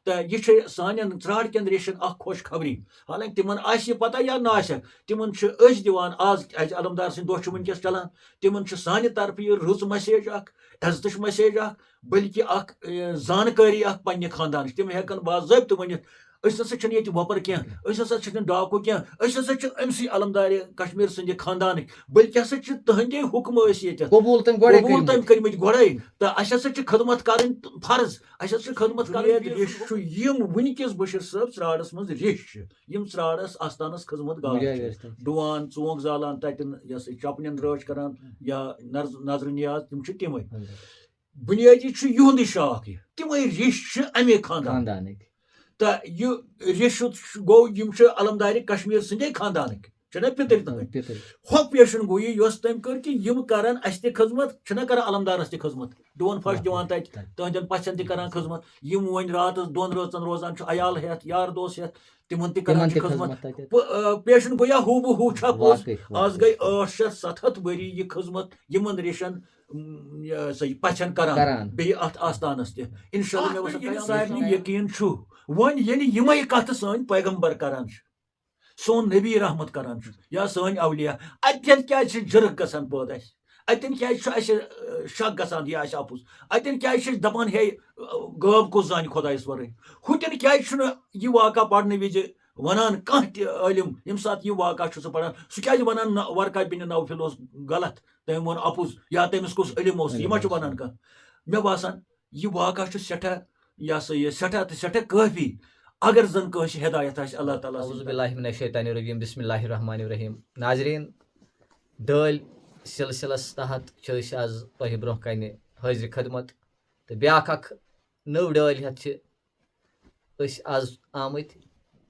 तो यह सान त्राड़ कन रेशन खुश खबरी हालांकि तिमन पता या ना तिमन दिवान आज अलमदार सद दह वनकस चलान तिमन सान तरफ यह रुच मैसेज इज्जत मैसेज बल्कि जानकारी पन्ने खानदान तिम हेकन बाज़ाब्त वन ये वपर क्या डाकू क्या अमसी अलमदार कश्मीर सद खानदान बल्कि हसा तहदे हुक्म कबूल तम कर्म गोड़े तो अस खदमत कर फर्ज अस खदमत कर वनकस बशीर साहब त्राड़स मज रिश त्राड़स आस्थानस खजमत गार डुआन चौंक जालान तन चपन राज करान या नजर नियाज तम तमें बुनियादी युंद शाख तमें रिश अमे खानदान तो यह रिश गो अलमदार कश्मीर सदे खानदान पितर हो पेशन गोई तम कर कि कर खजमत कर अलमदारस खजमत डोन फश दिवान तहदन पछन तरान खजमत वन रात दोन रचन रोजान अयाल हेत यार दोस हेत तिमन तरान खजमत पेशन गोया हूब हू पोज आज गई 800-700 वरी यह खजमत यमन रेशन पछन करान बे अत आस्थानस इंशाल्लाह सारे यकीन वन ये कत सन पैगंबर करान सोन नबी रहमत करान या सन अवलिया अतन क्या जरक गसान पद अतन क्या शक गसान यह आपुज अतन क्या दपान हे गब कुछ जान खुदायस वर हुतन क्या यह वाक़ा पढ़ने विज वनान कम यम सात यह वाक़ा सह पढ़ान सह क्या वनान वर्का बिन नौफिल गलत तम वो अपुज या तमिस कुछ इलम यह वनान कह मे बासान यह वाक़ा सठा यह सा यह सठा तो सठा काफी अगर जन कह हिदायत अल्लाह ताला औज़ुबिल्लाहिमिनश्शैतानिर्रजीम बिस्मिल्लाहिर्रहमानिर्रहीम नाजरीन डल सिलसिलस तहत आज तह ब्रोह कन हाजिर खदमत तो ब्याख नव डल हेत आज आमत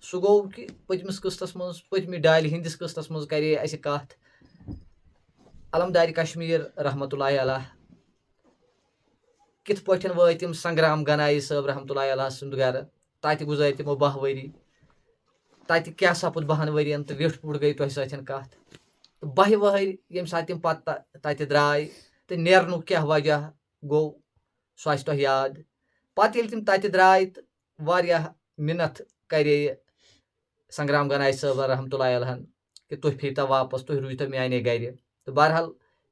सह गो कि पतमिस किस्तस मज पतमि डालि हिंदिस किस्तस मज करे अस कथ अलमदार कश्मीर रहमतुल्लाहि अलैह कित पठन वात तम संग्राम गनाई साहब रहमतुल्लाहि अलैह सुंद गर तत गुजारि तमो 12 वरी तत क्या सपुद 12 वरियन तो वेठ पुट गई तह सत कत तो 12 वहर यम सात तम पत तत द्राय तो नेरनुक क्या वजह गो सह तह याद पत तम तत द्राय तो वारियाह मिन्नत करे संग्राम गनाई साहब रहमतुल्लाहि अलैह कि तुह फीता वापस तुह रूजतो माने गर तो बहरहाल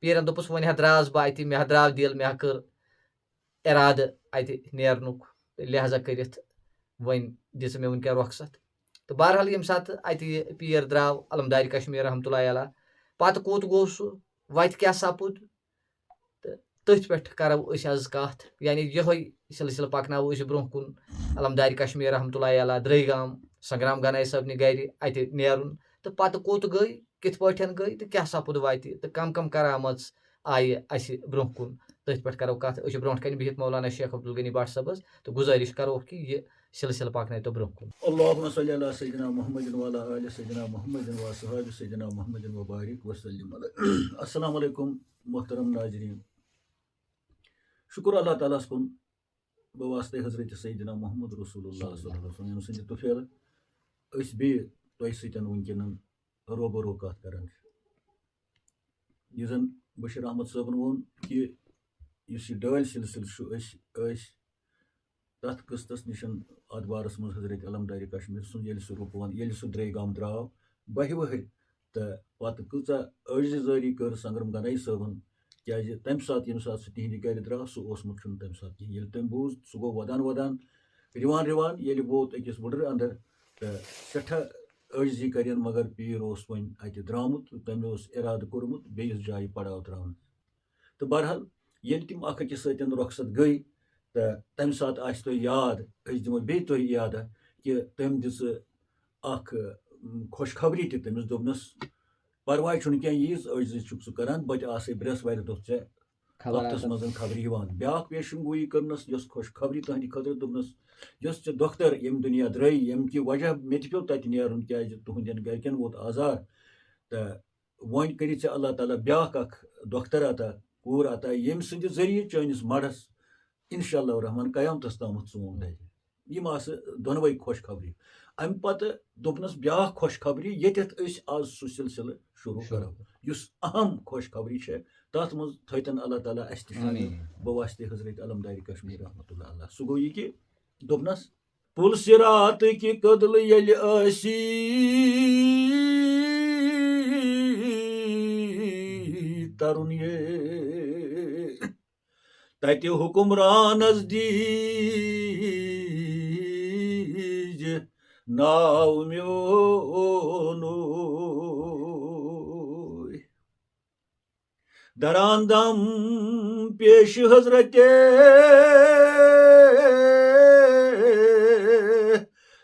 पीरन दोपस वन द्रास बह अत मे द्राव दिल मे कर इराद अत नेरनुक लिहाजा करित वन दिस मे वनक रुखसत तो बहरहाल यम सात अत पीर द्राव अलमदार कश्मीर रहमतुल्लाहि अलैह पत कोत गो सह वत क्या सपुद तो तथ पे करो आज कथ यानी यह सिलसिल पकनो ब्रोह कुन अलमदार कश्मीर रहमतुल्लाहि अलैह द्रगाम संग्राम गनाई साहब गर अत नेरुन तो पत कोत गई कित पठन गई तो क्या सपुद वत तो कम करामत आय अस ब्रोह कुन तथ पे करो कथ ब्रोह कन बिहित मौलाना शेख अब्दुल गनी भट्ट साहबस तो गुजारिश करो कि यह सिलसिल पकन तो ब्रोह कुन अल्लाहुम्मा सल्लि अला सय्यिदिना मुहम्मदिन व अला आलि सय्यिदिना मुहम्मदिन व असहाबि सय्यिदिना मुहम्मदिन व बारिक व सल्लिम अलैहि। अस्सलाम वालेकुम मोहतरम नाज़रीन, शुक्र अल्लाह ताला कुन बवास्ते हजरत सय्यिदिना मोहम्मद रसूलुल्लाह सल्लल्लाहु अलैहि वसल्लम सद तुफेल अस बे तोह सतन वनकन रोबरो कत करान यह बशीर अहमद साहबन वोन कि इस डल सिलसिल तथ किस्तस निशन अत बारस मज हजरत अलमदार कश्मीर सुन ये सह रुक वन ये सह द्रगाम द्राव 12 वहर तो पत कचा अजारी कर संग्राम गनाई साहबन क्या तम सात यम सात सह तिहंद गर द्राव सह ओसमुत तम सात कहें ये तम बूझ सह गो वदान रिवान ये वोत अकिस वुडर अंदर तो सठा अजी कर मगर पीर वन अत द्रामुत तमें इराद कोर्मुत बेस जाय पड़ाव त्रावन तो बहरहाल ये तम अकिस सतन रुखसत गई तो तम सात तो याद दिमो बे तुह याद कि तम दिस खुशखबरी तमिस दोपनस परवाह कह यीज अजी सह करान बत आस बृहस्पति दह ऐ वक्तस मज खबरी ब्या पेशन गोई करनस खुशखबरी तहद खतर दोपनस चे दोख्तर यम दुनिया द्रई यम कि वजह मे पे तत नेरुन क्या तुहंदन गरकन वोत आजार तो वन कर अल्लाह ताला ब्या दोख्तर अता कूर अता यम सद जरिए चनिस मड़स इंशाअल्लाह रहमान कयामतस तामत सोन दे यम दोनवे खुशखबरी अम पत दोपनस ब्या खुशखबरी ये आज सह सिलसिल शुरू करो युस अहम खुशखबरी तथ मज थन अल्लाह ताला बवास्ते हजरत अलमदार कश्मीर रहमतुल्लाह अलैह सह गो यह कि दोपनस पुलसिरात की कदल यल आसी तरुण ये तति हुकुमरानस दीज नाव म्योनो दरांदम पेश हजरते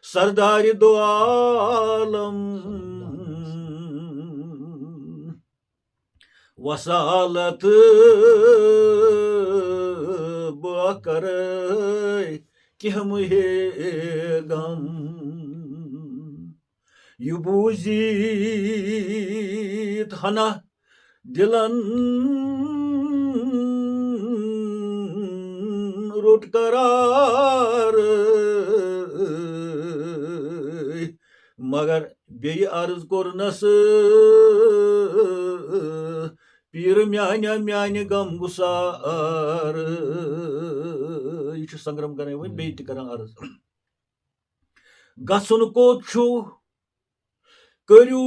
सरदार दो आलम वसालत बकर हम हे गम यु बूजीत हना दिलन रुट करार मगर बे अर्ज कोरनस पीर म्यान्या म्यान्य गम गुसार यह संग्राम कर वो बे अर्ज गसन कोत करू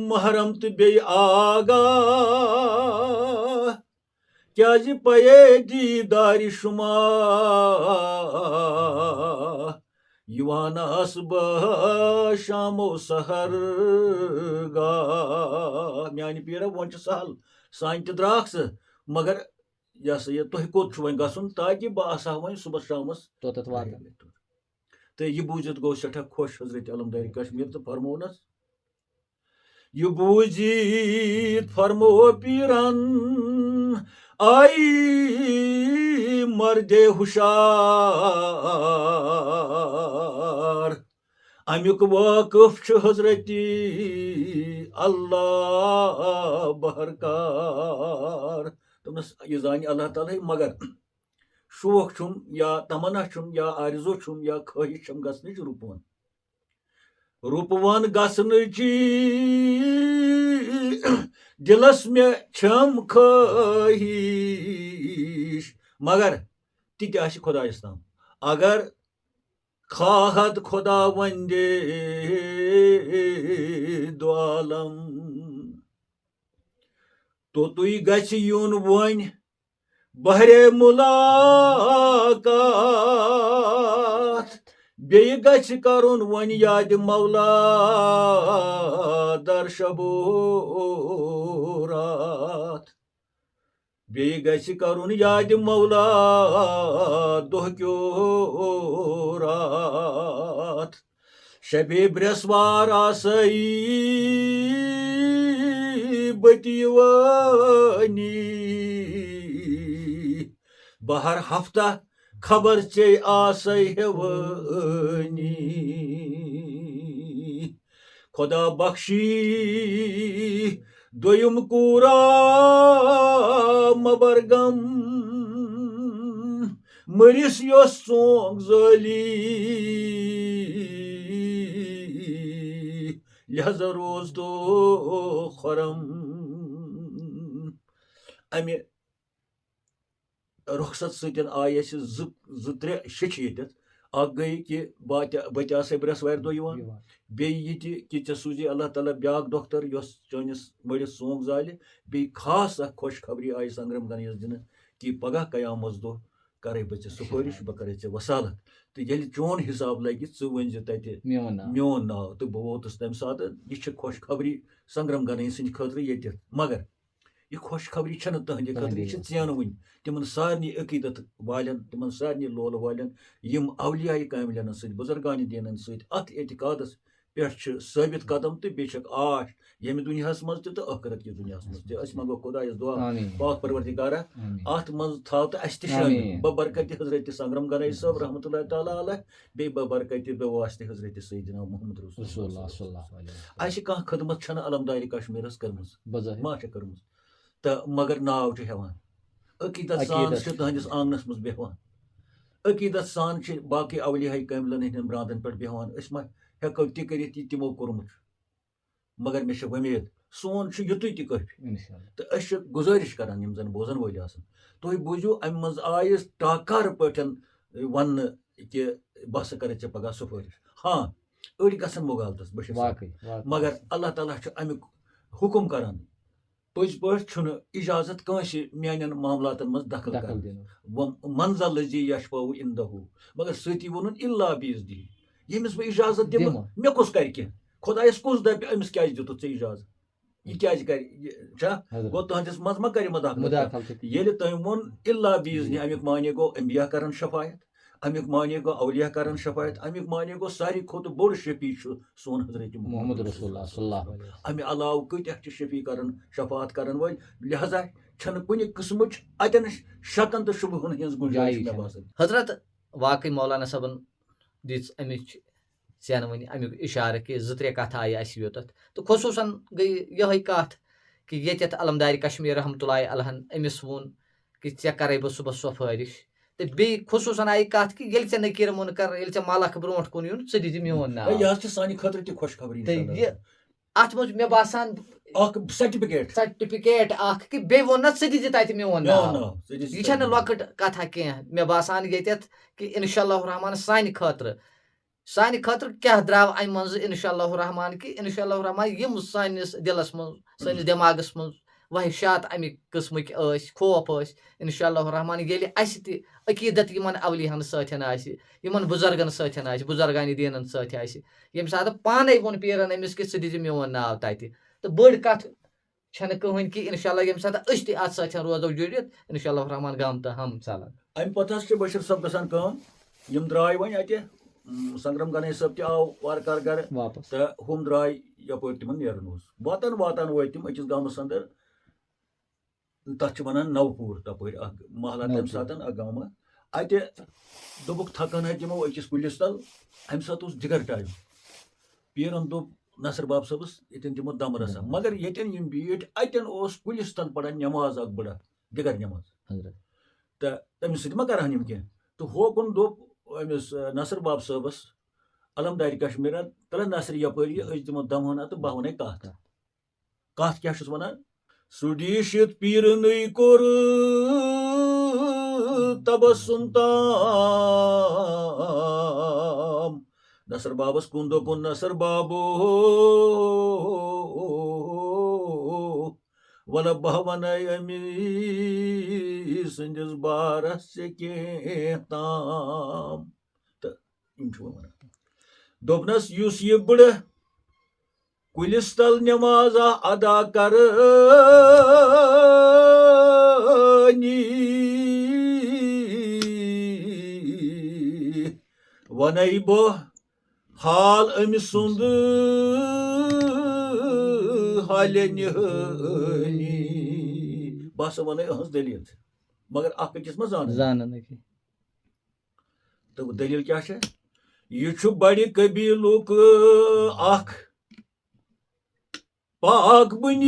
महरम तो बे आगा क्या पे दीदार शुमा युवानास शामो सहर गा म्यान पीर वो सहल सान त द्राख मगर यह सा यह तुह कोत वन गसन ताकि बह आसा वन सुबह शामस तो यह बूझित गो सठा खुश हजरत अलमदारी कश्मीर तो फरमोनस यह बूझित फरमो पीरन आई मर्दे हुशार अमुक वाकफ हजरत अल्लाह बहरकार तुमस यह जान अल्लाह ताला मगर शौक छुम या तमन्ना छुम या आरज़ू छुम या ख्वाहिश छुम गसनच रूपवान गसनची दिलस में छम ख्वाहिश मगर ति खुदायस ताम अगर खाहत खुदा वंदे द्वालम तो तुई गछ यून वन बहरे मुलाकात बे गछ करुन वन याद मौला दर्शबो रात बे गछ करुन याद मौला दोहक्यो रात शबे ब्रसवार आसई बतीवानी बहर हफ्ता खबर चे आसई हेवनी खुदा बख्शी दोयुम कूरा मबरगम मरिस योस सोंग जली लिहाजा रोज तो खरम अमे रुखसत सतन आय त्रे शिच ये गई कि बत आस ब्रसवार दो बे कि चे सूजी अल्लाह ताला ब्याक डॉक्टर चनिस मड़िस सोंग जाल बे खास खुश खबरी आय संग्राम गणेश दिन कि पगह कयामत दो करे बे सुफारिश बह करे वसालत तो ये चोन हिसाब लगे वन तत मोन नाव तो बह वोतस तम सात यह खुश खबरी संग्राम गणेश सद खतर ये मगर यह खुश खबरी तुहंदि खतर यह चैन वन तिमन सारनी अकीदत वालन तिमन सारनी लोल वालन यम अवलिया कामिलन सद बुजुर्गान दीनन सद अत एतिकादस पे साबित कदम तो बे आश यम दुनिया मज तो आखरत की दुनिया मज मंगो खुदायस दुआ पाक परवरदिगारा अत मज थाव तो अस बबरकत हजरत संग्राम गणेश साहब रहमतुल्लाह तआला अलैह बे बबरकत बेवास्ते हजरत सैयदना मोहम्मद रसूलुल्लाह अस कह खदमत छन अलमदारी कश्मीरस करमज मा करमज तो मगर नाव हेवान अकीदत सान तुहंदिस आंगनस मज बेहवान अकीदत सान बाकी अवलिया कामिलन हंदन ब्रांदन पे बेहवान हेको ति कर तिमो कोर्मुत मगर मे उम्मीद सोन युतुय ति कफ तो गुजारिश करान यम जन बोजन वोल तुम बूझू अम मज आय टाकार पे वन कि बह सा कर पगह सुफारिश हाँ अड़ गसन मुगालतस बशीर साहब मगर अल्लाह ताला अमुक हुकुम करान पज पे इजाजत कंस मान मामलातन मज दखल कर मंजल लजी यशपा इंदहू मगर सती वोन इल्ला बीज दी यमिस बह इजाजत दिम मे कुस कर खुदायस कुस दप अमिस क्या दितु ऐ इजाजत यह क्या कर गो तुहस मज मा कर मुदाखलत ये तम वोन इल्ला बीज दी अमुक माने गो अंबिया करन शफायत अमुक माने गो औलिया करन शफायत अमुक माने गो सारी खुद बोड़ शफी सोन हजरत मोहम्मद रसूलुल्लाह अमे अलाव कत्या शफी करन शफात करन वल लिहाजा छन कुन किस्म अतन शकन तो शुबहन हज गुंजाइश मे बासन हजरत वाकई मौलाना सबन दिस अमिच सेनवनी अमुक इशारे कि 2-3 कथ आय अस योत तो खसूसन गई यह कथ कि ये अलमदारी कश्मीर रहमतुल्लाहि अलहन अमिस वोन कि ऐ करे बह सुबह सफारिश तो बे खसूसन आई कथ कि ये नकीर मुनकर ये मालक ब्रोट कुन यून स दी मोन नाम यह सानी खतर ति खुश खबर अत मज मे बासान सर्टिफिकेट कि बे वोन स दी तत मोन नाम यह लकट कथा कह मे बासान ये कि इंशाअल्लाह रहमान सानि खतर क्या द्राव अम मज इंशाअल्लाह रहमान कि इंशाअल्लाह रहमान यम सानिस दिलस मज सानिस दिमागस मज वहशात अमिक किस्मक खौफ इंशाअल्लाह रहमान ये अकीदत यमन अवलियान सतन यमन बुजुर्गन सतन बुजुर्गानी दीनन सत यम सात पाने वोन पीरन अमिस कि दी मोन नाव तत तो बड़ कथ छन कहन कि इंशाअल्लाह यम सात अस त अत सत रोजो जुड़ित इंशाअल्लाह रहमान गम तो हम चलन अम पत बशीर साहब गसान यम द्राय वन अत संग्राम गणेश साहब त आव वारकार गर तो हम द्राय यपर तिमन नेरन वातान वातान वो तम अकिस गामस अंदर तथ वन नवपूर तपर महला तम सात गाँव अत दोक थकन दिमो अकिस कुलिस तल अम सात जिगर टाइम पीरन दोप नसर बाब सबस ये दिमो दम रसा मगर ये बीट अतन कुलिस तल पढ़ान नमाज अख बड़ा दिगर नमाज तो तमिस मा करहन यम कह तो होकुन दोप अमिस नसर बाब सबस अलमदारी कश्मीर तल नसर यपर दिमो दम हना तो बह वन कथ क्या वन सुडीशित पीरन कोर तबस्सुम ताम नसर बाबस कुन दोपुन नसर बाबो वल बह वन अमिस संदिस बारस के ताम तो वन दोपनस युस ये बड़ कुलिस तल नमाज अदा कर वन बह हाल अमिस सुंद हाल निहनी बस वन अहज दलील मगर अकिस मह जान तो दलील क्या यह बड़ कबीलुक अख पाक बुनियाद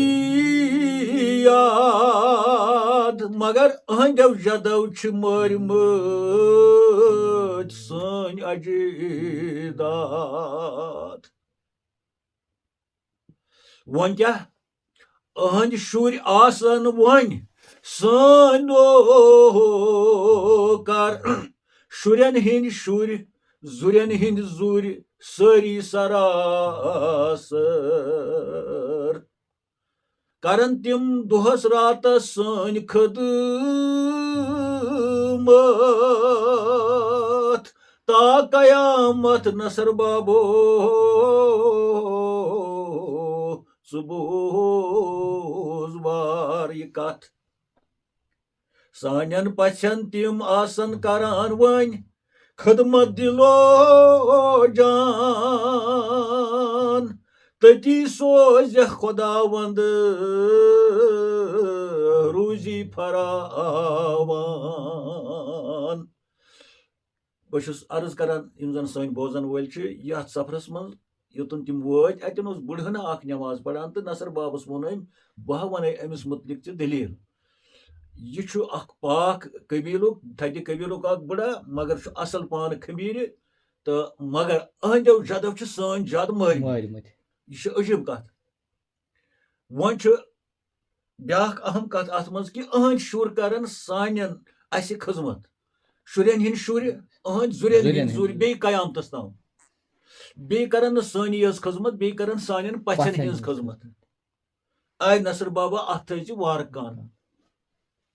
मगर अहंदो जदो मरमत सन अजीदाद वन क्या अहंद शुर आसन वन सानो कर शुरन हिंद शुर जुरन हिंद जुर सारी सरासर करन तिम दुहस रातस सन खदमत ता कयामत नसर बाबो सुबोजवार ये कथ सानन पछन तिम आसन करान वन खदमत दिलो जान तती सोज खुदावंद रूजी फरावान बस अर्ज करान यम जन सन बोजन वल यथ सफरस मज योतन तिम वत अतन बुढ़न अख नमाज पढ़ान तो नसर बाबस वोन बह वन अमिस मुतलिक दलील यह पाक कबीलुक थति कबीलुक बुढ़ा मगर असल पान खमीर तो मगर अहंदो जदो सन जद मारमत यह अजीब कथ वन ब्या अहम कथ अत मज कि अहंद शुर करन सानन अस खजमत शुरन हिंद शुर أہنٛدۍ زُرٮ۪ن ہٕنٛدۍ زُرۍ بیٚیہِ قیامتس تام بیٚیہِ کرن نہٕ سٲنی یٲژ خٔذمت بیٚیہِ کرن سانٮ۪ن پژھٮ۪ن ہٕنٛز خٔذمت آے نصر بابا اَتھ تھٲے زِ وارٕ کان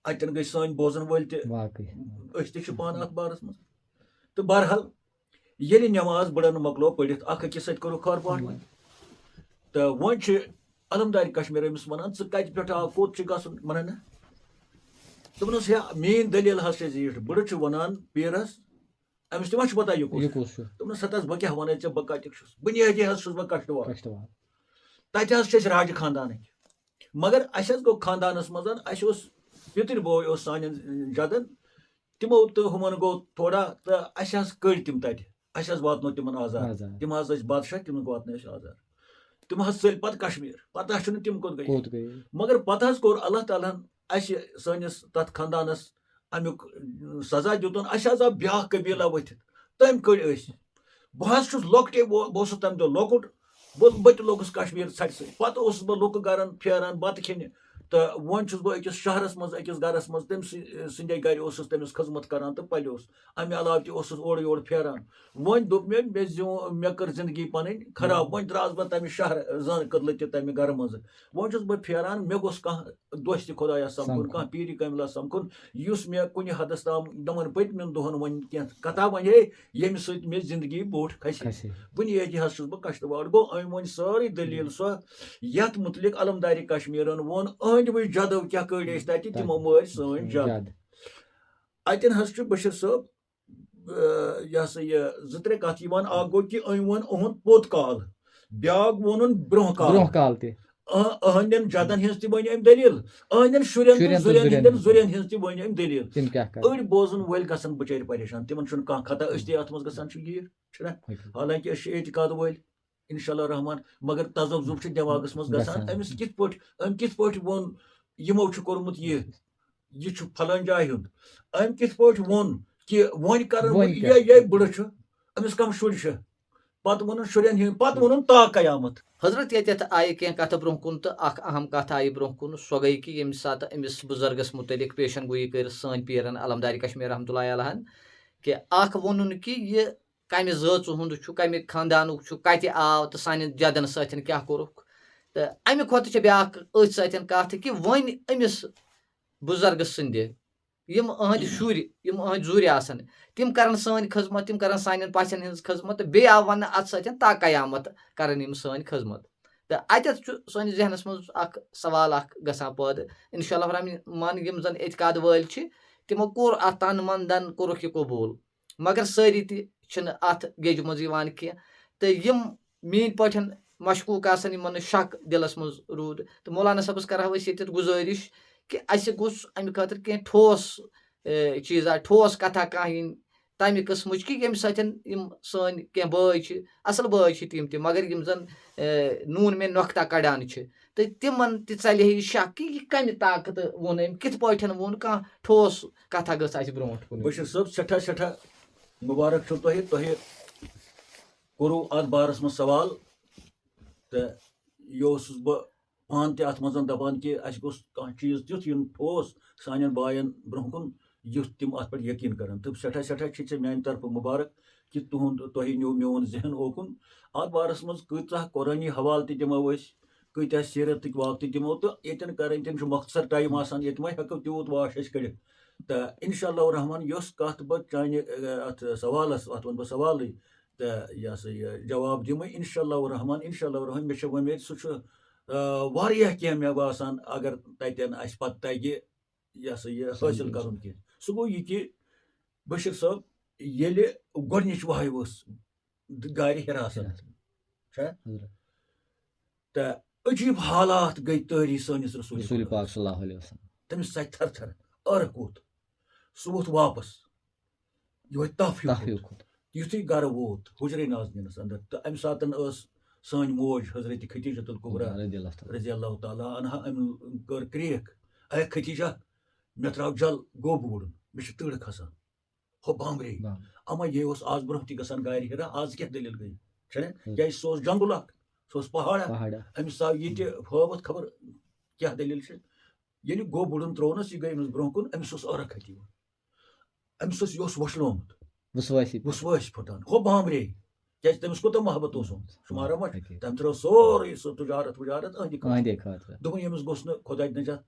اَتٮ۪ن گٔے سٲنۍ بوزن وٲلۍ تہِ أسۍ تہِ چھِ پانہٕ اَتھ بارس منٛز تہٕ بہرحال ییٚلہِ نٮ۪ماز بٕڑن مۄکلو پٔرِتھ اکھ أکِس سۭتۍ کوٚرُکھ خٲرپاٹھ وۄنۍ تہٕ وۄنۍ چھِ علمدارِ کشمیٖر أمِس وَنان ژٕ کَتہِ پٮ۪ٹھ آو کوٚت چھُ گژھُن وَنان نہ دوٚپنَس ہے میٲنۍ دٔلیٖل حظ چھِ زیٖٹھ بٕڑٕ چھُ وَنان پیٖرس أمِس تہِ ما چھُ پتہ یہِ کُس چھُ دوٚپنَس ہَتہٕ حظ بہٕ کیٛاہ وَنَے ژےٚ بہٕ کَتیُک چھُس بُنیٲدی حظ چھُس بہٕ کشٹوار تَتہِ حظ چھِ أسۍ راجہِ خاندانٕکۍ مگر اَسہِ حظ گوٚو خاندانَس منٛز اَسہِ اوس پِتٕرۍ بوے اوس سانٮ۪ن جدن تِمو تہٕ ہُمن گوٚو تھوڑا تہٕ اَسہِ حظ کٔڑۍ تِم تَتہِ اَسہِ حظ واتنو تِمن آزاد تِم حظ ٲسۍ بادشاہ تِمن واتنٲے أسۍ آزاد تِم حظ ژٔلۍ پتہٕ کشمیٖر پتہ چھُنہٕ تِم کوٚت گٔے مگر پتہٕ حظ کوٚر اللہ تعالیٰ ہن اَسہِ سٲنِس تتھ خاندانس امیُک سزا دیُتُن اَسہِ حظ آو بیٛاکھ قبیٖلا ؤتھِتھ تٔمۍ کٔڑۍ أسۍ بہٕ حظ چھُس لۄکٹے بہٕ اوسُس تمہِ دۄہ لۄکُٹ بہٕ تہِ لوٚگُس کشمیٖر ژھٹہِ سۭتۍ پتہٕ اوسُس بہٕ لُکہٕ گرن پھیران بتہٕ کھٮ۪نہِ تہٕ وۄنۍ چھُس بہٕ أکِس شہرس منٛز أکِس گرس منٛز تٔمۍ سٕنٛدے گرِ اوسُس تٔمِس خٔذمت کران تہٕ پلیوس امہِ علاوٕ تہِ اوسُس اورٕ یورٕ پھیران وۄنۍ دوٚپ مےٚ کٔر زندگی پنٕنۍ خراب وۄنۍ درٛاس بہٕ تمہِ شہر زٲنہٕ کٔدلہٕ تہِ تمہِ گرٕ منٛزٕ وۄنۍ چھُس بہٕ پھیران مےٚ گوٚژھ کانٛہہ دوستہِ خۄدایا سمکھُن کانٛہہ پیٖرِ کاملا سمکھُن یُس مےٚ کُنہِ حدس تام یِمن پٔتمٮ۪ن دۄہن وۄنۍ کینٛہہ کتھا وَنہِ ہے ییٚمہِ سۭتۍ مےٚ زندگی بوٚٹھ کھسہِ بُنیٲدی حظ چھُس بہٕ کشٹوار گوٚو أمۍ وۄنۍ سٲرٕے دٔلیٖل سۄ یتھ مُتعلق علمدارِ کشمیٖرن ووٚن أہنٛدۍ جدو کیٛاہ کٔڑۍ أسۍ تَتہِ تِمو مٲرۍ سٲنۍ جد اَتٮ۪ن حظ چھُ بشیٖر صٲب یہِ ہسا یہِ 2-3 کَتھ یِوان اکھ گوٚو کہِ أمۍ ووٚن أہُنٛد پوٚت کال بیٛاکھ ووٚنُن برونٛہہ کال تہِ أہنٛدٮ۪ن جدن ہٕنٛز تہِ ؤنۍ أمۍ دٔلیٖل أہنٛدٮ۪ن شُرٮ۪ن تہٕ زُرٮ۪ن ہٕنٛدٮ۪ن زُرٮ۪ن ہٕنٛز تہِ ؤنۍ أمۍ دٔلیٖل أڑۍ بوزن وٲلۍ گژھن بِچٲرۍ پریشان تِمن چھُنہٕ کانٛہہ خطا أسۍ تہِ اَتھ منٛز گژھان چھِ گیٖر چھُنہ حالانکہِ أسۍ چھِ اعتقاد وٲلۍ انشاء اللہ رحمان مگر تذبذب چھُ دٮ۪ماغس منٛز گژھان أمِس کِتھ پٲٹھۍ أمۍ کِتھ پٲٹھۍ ووٚن یِمو چھُ کوٚرمُت یہِ چھُ پھلٲنۍ جایہِ ہُنٛد أمۍ کِتھ پٲٹھۍ ووٚن کہِ وۄنۍ کرن یہِ بٕڑٕ چھُ أمِس کَم شُرۍ چھِ پتہٕ ووٚنُن شُرٮ۪ن ہٕنٛدۍ پتہٕ ووٚنُن تا قیامت حضرت ییٚتٮ۪تھ آیہِ کینٛہہ کَتھٕ برونٛہہ کُن تہٕ اکھ اہم کَتھ آیہِ برونٛہہ کُن سۄ گٔے کہِ ییٚمہِ ساتہٕ أمِس بُزرگس مُتعلِق پیشن گویی کٔر سٲنۍ پیٖرن علمدارِ کشمیٖر رحمتہ اللہ علیہ ہن کہِ اکھ ووٚنُن کہِ یہِ کمہِ زٲژٕ ہُنٛد چھُ کمہِ خاندانُک چھُ کتہِ آو تہٕ سانٮ۪ن جدن سۭتۍ کیاہ کوٚرُکھ تہٕ امہِ کھۄتہٕ چھِ بیاکھ أتھۍ سۭتۍ کَتھ کہِ وۄنۍ أمِس بُزرگہٕ سٕنٛدِ یِم أہنٛدۍ شُرۍ یِم أہنٛدۍ زُرۍ آسن تِم کرن سٲنۍ خٔذمت تِم کرن سانٮ۪ن پژھٮ۪ن ہٕنٛز خٔذمت تہٕ بیٚیہِ آو وَننہٕ اَتھ سۭتۍ تا قیامت کرن یِم سٲنۍ خٔذمت تہٕ اَتٮ۪تھ چھُ سٲنِس ذہنس منٛز اکھ سوال اکھ گژھان پٲدٕ انشاء اللہ رحمان یِم زن اعتقاد وٲلۍ چھِ تِمو کوٚر اَتھ تن من دن کوٚرُکھ یہِ قبوٗل مگر سٲری تہِ چھِنہٕ اَتھ گیجہِ منٛز یِوان کینٛہہ تہٕ یِم میٲنۍ پٲٹھۍ مشکوٗک آسن یِمن نہٕ شک دِلس منٛز روٗد تہٕ مولانا صٲبس کرہو أسۍ ییٚتٮ۪تھ گُزٲرِش کہِ اَسہِ گوٚژھ اَمہِ خٲطرٕ کینٛہہ ٹھوس چیٖزا ٹھوس کتھا کانٛہہ یِنۍ تمہِ قٕسمٕچ کہِ ییٚمہِ سۭتۍ یِم سٲنۍ کینٛہہ بٲے چھِ اَصٕل بٲے چھِ تِم تہِ مگر یِم زن نوٗن مے نۄقتہ کڑان چھِ تہٕ تِمن تہِ ژَلہِ ہے یہِ شک کہِ یہِ کمہِ طاقتہٕ ووٚن أمۍ کِتھ پٲٹھۍ ووٚن کانٛہہ ٹھوس کتھا گٔژھ اَسہِ برونٛٹھ کُن بشیٖر صٲب سٮ۪ٹھاہ سٮ۪ٹھاہ مُبارک چھُو تۄہہِ کوٚروٕ اَتھ بارس منٛز سوال تہٕ یہِ اوسُس بہٕ پانہٕ تہِ اَتھ منٛز دَپان کہِ اَسہِ گوٚژھ کانٛہہ چیٖز تیُتھ یُن ٹھوس سانٮ۪ن بایَن برونٛہہ کُن یُتھ تِم اَتھ پٮ۪ٹھ یقیٖن کَرن تہٕ سٮ۪ٹھاہ سٮ۪ٹھاہ چھِ ژےٚ میٛانہِ طرفہٕ مُبارک کہِ تۄہہِ نیوٗ میون ذہن اوکُن اَتھ بارس منٛز کۭژاہ قۄرٲنی حوالہٕ تہِ دِمو أسۍ کۭتیاہ سیٖرتٕکۍ واقعہٕ دِمو تہٕ ییٚتٮ۪ن کَرٕنۍ تِم چھُ مۄختصر ٹایم آسان ییٚتہِ ما ہٮ۪کو تیوٗت واش أسۍ کٔڑِتھ تہٕ اِنشاء اللہ رحمان یۄس کَتھ بہٕ چانہِ اَتھ سوالَس اَتھ وَنہٕ بہٕ سوالٕے تہٕ یہِ ہسا یہِ جواب دِمٕے اِنشاء اللہ رحمان مےٚ چھِ وۄمید سُہ چھُ واریاہ کینٛہہ مےٚ باسان اگر تَتٮ۪ن اَسہِ پَتہٕ تَگہِ یہِ ہسا یہِ حٲصِل کَرُن کینٛہہ سُہ گوٚو یہِ کہِ بشیٖر صٲب ییٚلہِ گۄڈنِچ وَہہِ ؤژھ گارِ حِراست چھا تہٕ عجیٖب حالات گٔے تٲری سٲنِس رسوٗل پاک صلی اللہ علیہ وسلم تٔمِس ژَتہِ تھر تھر عٲرق ووٚتھ سُہ ووٚتھ واپس یِہوے تف ہیوٗ یُتھُے گرٕ ووت حُجرے ناظریٖنَس انٛدر تہٕ اَمہِ ساتہٕ ٲس سٲنۍ موج حضرت خدیجۃ الکبریٰ رضی اللہ تعالیٰ عنہا أمۍ کٔر کرٛیکھ اے خدیجہ مےٚ ترٛاو جل گوٚب وُڑُن مےٚ چھِ تۭرٕ کھسان ہُہ بامبرے اما یہِ اوس آز برونٛہہ تہِ گژھان گارِ ہِرا آز کیٛاہ دٔلیٖل گٔے چھَنا کیٛازِ سُہ اوس جنگُل اکھ سُہ اوس پہاڑا أمِس آو یہِ تہِ ہٲوَتھ خبر کیٛاہ دٔلیٖل چھِ ییٚلہِ گوٚب وُڑُن ترٛوونَس یہِ گٔے أمِس برونٛہہ کُن أمِس اوس عٲرق کھٔتی أمِس اوس یہِ اوس وۄشلومُت वसवासी फुटान हो बामरे क्या तमिस कोत मोहब्बत शुमारा मत तम त्रो सोरे सो तुजारत अंदि दोपन यमिस गोस न खुदा नजात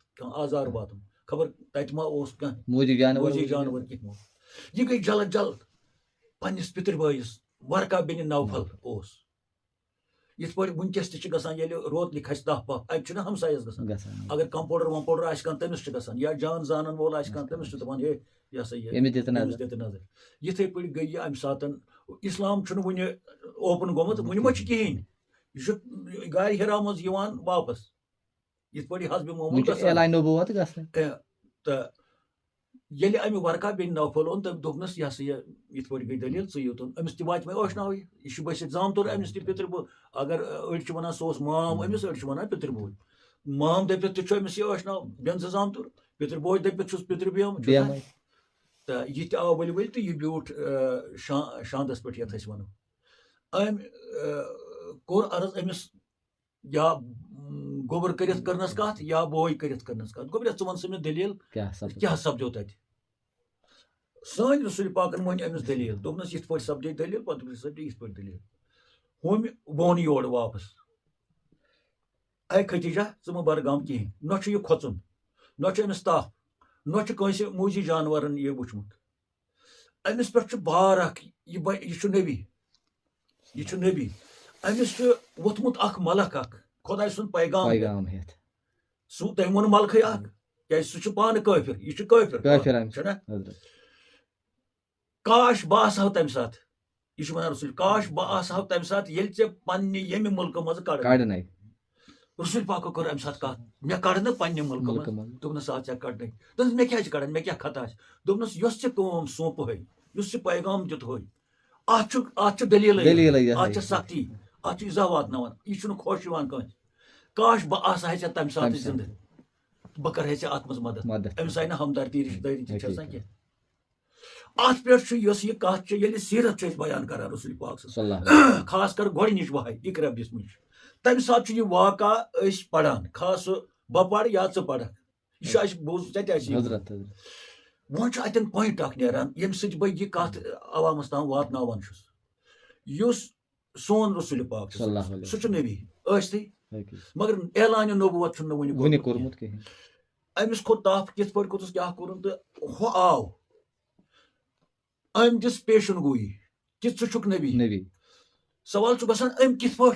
आजार वात खबर तत मा ओस कह मोजी जानवर कित यह गई जल्द जल्द पन्निस पितर बयस वरका बेन नौफल ओस यथ पे वनकस ग रोतल खस तह पह अब हमसायस ग अगर कंपाउंडर वंपाउंडर आस तमिस या जान जानन वोल आस तमिस दपान हे यह सा यह नजर यथे पे गई अम सात इस्लाम वन ओपन गोमुत वन मा कहें यह गार हिरा मज वापस यथ पे हसब मोहम्मद ये अमे वरका बेन नौफल ओन तम दोपनस यह सा ये पे गई दलील च योतन अमिस तह वात मे ओशनाव यह बसित जामतुर अमिस तह पितर बो अगर अड़ वन सह माम अमिस अड़ वन पितर बो माम दपित तमिस यह ओशनाव बेन जामतुर पितर बो दपित पितर बेम तो यह आव वल वल तो यह ब्यूट शांदस पे ये वो अम कोर अर्ज अमिस या गोबर करनस कत या बोई करनस कत गोबर वन सा दलील क्या सपदो तत सन रसूल पाकन वन अमिस दलील दोपनस ये पे सपदे दलील पे सपदे ये पे दलील हम वोन योर वापस ऐ खतीजा मा बर गम कहें न यह खोचुन न अमिस ताप न कंस मूजी जानवर यह वुचमुत अमिस पे बार यह नबी अमिस वोथमुत मलक खुदाय सुन पैगाम तम वो मलख क्या सह पान काफिर यह काफिर काश बह आसहा तम सात यह वन रसूल काश बह आसहा तम सात ये पे ये मुल्क मज कड़ रसूल पाक कर अम सात कत मे कड़ न पे मुल्क मज दोपनस आ कड़न दोपनस मे क्या कड़न मे क्या खता दोपनस यस सौंप है पैगाम दित अत दलील अत सख्ती अत इजा वात यह खुश कह काश बह आसहा तम सात जिंद बह कर अत मज मदद अमिस आई ना हमदर्दी रिश्तेदारी कह अत पे यह कत सीरत बयान कर रसूल पाक खास कर गोनिच वहाय इकरा बिस्म तम सात यह वाक़ा पढ़ान खास बह पढ़ या च पढ़ यह बोज वो अतन पॉइंट नारान यम सत बह यह कत अवामस ताम वातनावान सोन रसूल पाक सह नबी मगर ऐलान नबूवत वन कोर्मुत अमिस खो तफ कित पे कोतस क्या कोरुन तो हो आव अम दिस पेशन गोई कि षुक नबी सवाल गसान अम कित पे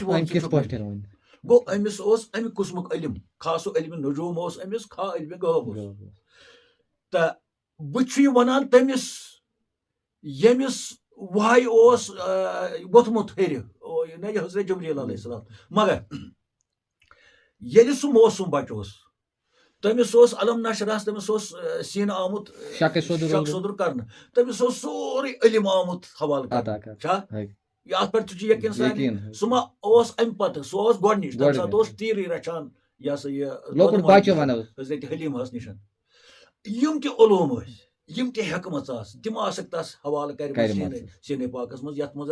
गो अमिस अमि कुसमुक इलम खासो इलम नजूम अमिस खा इलम गैब तो बह वनान तमिस यमिस वहाय वोथमुत हेर न हजरत जबरील अलैहिस्सलाम मगर ये सह मौसम बच तमिस अलम नशरास तमिस सीन आमुत शक सदुर कर तमिस सोरे इलम आमुत हवाल कर अत पे यकीन सह अम पे सह गोनिच तम सात तीर रचान यह सा यह हजरत हलीम निश यम तलूम यम तकमत तम तस हवाल कर सीने पाकस मज ये मज